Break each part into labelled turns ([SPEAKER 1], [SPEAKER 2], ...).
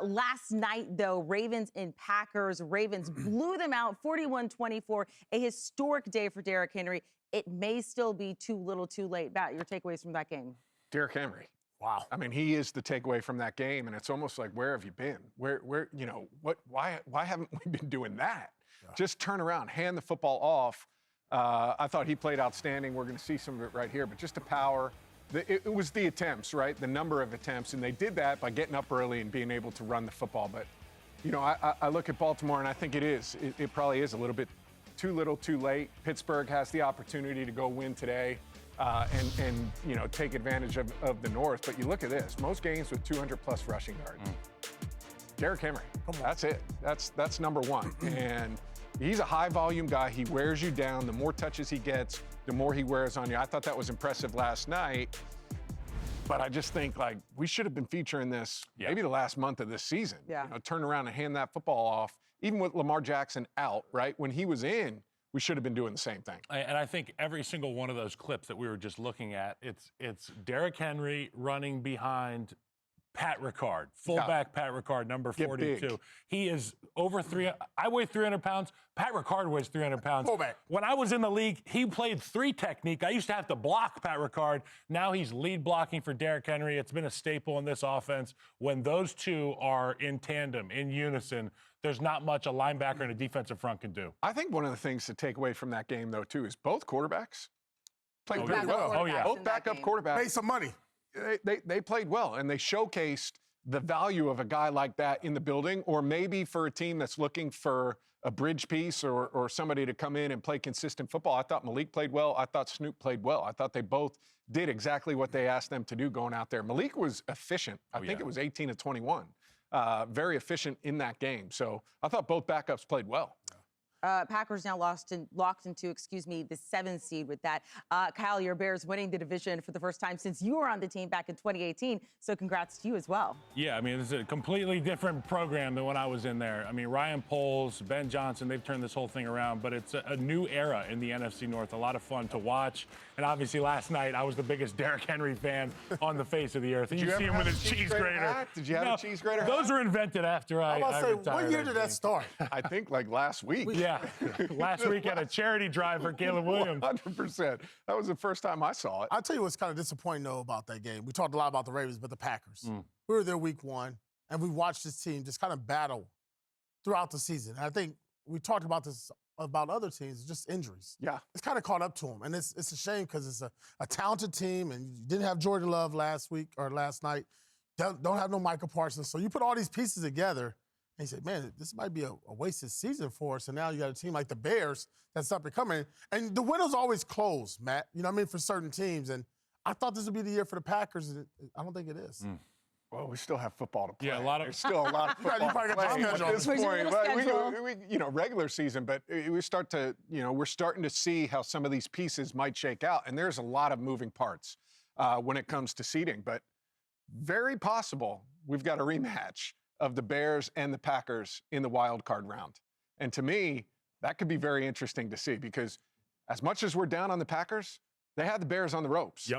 [SPEAKER 1] Last night, though, Ravens and Packers. Ravens blew them out 41-24, a historic day for Derrick Henry. It may still be too little too late. Matt, your takeaways from that game?
[SPEAKER 2] Derrick Henry.
[SPEAKER 3] Wow.
[SPEAKER 2] I mean, he is the takeaway from that game, and it's almost like, where have you been? Where, you know, why haven't we been doing that? Yeah. Just turn around, hand the football off. I thought he played outstanding. We're going to see some of it right here, but just the power. It was the attempts, right? The number of attempts, and they did that by getting up early and being able to run the football. But, you know, I look at Baltimore, and I think it probably is a little bit too little, too late. Pittsburgh has the opportunity to go win today and you know, take advantage of the North. But you look at this, most games with 200-plus rushing yards. Derrick Henry, that's it. That's number one. And he's a high-volume guy. He wears you down. The more touches he gets, the more he wears on you. I thought that was impressive last night. But I just think, like, we should have been featuring this maybe the last month of this season.
[SPEAKER 1] Yeah.
[SPEAKER 2] You know, turn around and hand that football off. Even with Lamar Jackson out, right? When he was in, we should have been doing the same thing.
[SPEAKER 3] And I think every single one of those clips that we were just looking at, it's Derrick Henry running behind Pat Ricard, fullback Pat Ricard, number 42. He is over 300. I weigh 300 pounds. Pat Ricard weighs 300 pounds.
[SPEAKER 4] Fullback.
[SPEAKER 3] When I was in the league, he played 3 technique. I used to have to block Pat Ricard. Now he's lead blocking for Derrick Henry. It's been a staple in this offense. When those two are in tandem, in unison, there's not much a linebacker and a defensive front can do.
[SPEAKER 2] I think one of the things to take away from that game, though, too, is both quarterbacks played pretty well.
[SPEAKER 3] Oh, yeah.
[SPEAKER 2] Both backup quarterbacks.
[SPEAKER 4] Made some money.
[SPEAKER 2] They played well, and they showcased the value of a guy like that in the building, or maybe for a team that's looking for a bridge piece or somebody to come in and play consistent football. I thought Malik played well. I thought Snoop played well. I thought they both did exactly what they asked them to do going out there. Malik was efficient. I think it was 18 of 21. Very efficient in that game. So I thought both backups played well.
[SPEAKER 1] Packers now locked into, the 7th seed with that. Kyle, your Bears winning the division for the first time since you were on the team back in 2018. So congrats to you as well.
[SPEAKER 3] Yeah, I mean, it's a completely different program than when I was in there. I mean, Ryan Poles, Ben Johnson, they've turned this whole thing around, but it's a new era in the NFC North. A lot of fun to watch. And obviously last night, I was the biggest Derrick Henry fan on the face of the earth. And you see him with his cheese grater.
[SPEAKER 2] Did you have a cheese grater?
[SPEAKER 3] Those were invented after I retired.
[SPEAKER 4] What year did that start?
[SPEAKER 2] I think like last week.
[SPEAKER 3] Yeah. Last week at a charity drive for Caleb Williams.
[SPEAKER 2] 100%. That was the first time I saw it.
[SPEAKER 4] I'll tell you what's kind of disappointing, though, about that game. We talked a lot about the Ravens, but the Packers. We were there week 1, and we watched this team just kind of battle throughout the season. And I think we talked about this about other teams, just injuries.
[SPEAKER 2] Yeah.
[SPEAKER 4] It's kind of caught up to them. And it's a shame because it's a talented team, and you didn't have Jordan Love last night. Don't have no Michael Parsons. So you put all these pieces together, and you said, man, this might be a wasted season for us. And now you got a team like the Bears that's up and coming. And the window's always closed, Matt, you know what I mean, for certain teams. And I thought this would be the year for the Packers, and I don't think it is.
[SPEAKER 2] Well, we still have football to play.
[SPEAKER 3] Yeah,
[SPEAKER 2] There's still a lot of football to play at this point. But regular season, but we're starting to see how some of these pieces might shake out. And there's a lot of moving parts when it comes to seeding. But very possible we've got a rematch of the Bears and the Packers in the wild card round. And to me, that could be very interesting to see, because as much as we're down on the Packers, they had the Bears on the ropes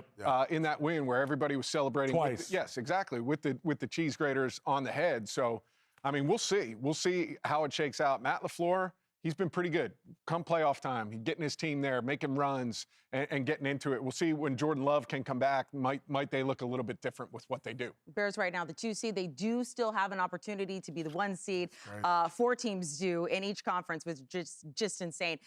[SPEAKER 2] in that win where everybody was celebrating.
[SPEAKER 3] Twice.
[SPEAKER 2] Yes, exactly, with the cheese graters on the head. So, I mean, we'll see. We'll see how it shakes out. Matt LaFleur, he's been pretty good. Come playoff time, he's getting his team there, making runs and getting into it. We'll see when Jordan Love can come back. Might they look a little bit different with what they do?
[SPEAKER 1] Bears right now, the 2 seed. They do still have an opportunity to be the 1 seed. 4 teams do in each conference, which is just insane.